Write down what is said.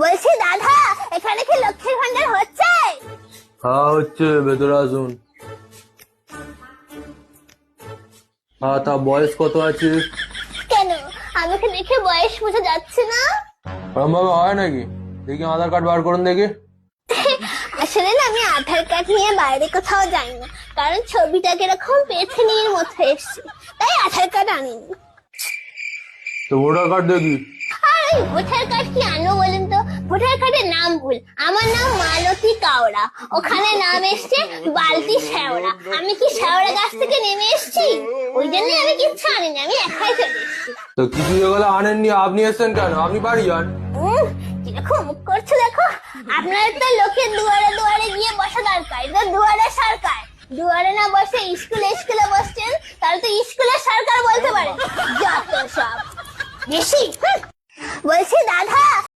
বলছি দাদা, এখানে কি লক্ষ্মীর ভান্ডার হচ্ছে? হ্যাঁ হচ্ছে, ভেতরে আসুন। হ্যাঁ, তা বয়স কত আছে? কেন, আমাকে দেখে বয়স বোঝা যাচ্ছে না? ওরম ভাবে হয় নাকি? দেখি আধার কার্ড বার করুন দেখি। আসলে না, আমি আধার কার্ড নিয়ে বাইরে কোথাও যাই না, কারণ ছবিটা কিরকম পেছনের মতো এসছে, তাই আধার কার্ড আনিনি। তো ভোটার কার্ড দেখি। আর ওই ভোটার কার্ড কি আনবো বলেন তো? ভোটার কার্ডের নাম ভুল। আমার নাম মালতী কাওড়া, ওখানে নাম এসছে বালতি শেওড়া। আমি কি শেওড়া গাছ থেকে নেমে এসছি? ওই জন্য আমি কিচ্ছু আনিনি, আমি একাই চলে এসছি। তো কিছু যেগুলো আনেননি, আপনি এসছেন কেন? আপনি বাড়ি যান। কিরকম মুখ করছো দেখো। আপনার তো লোকের দুয়ারে দুয়ারে গিয়ে বসা দরকার, এটা দুয়ারে সরকার। দুয়ারে না বসে স্কুলে স্কুলে বসছেন, তাহলে তো স্কুলের সরকার বলতে পারেন। যত সব বেশি। বলছি দাদা,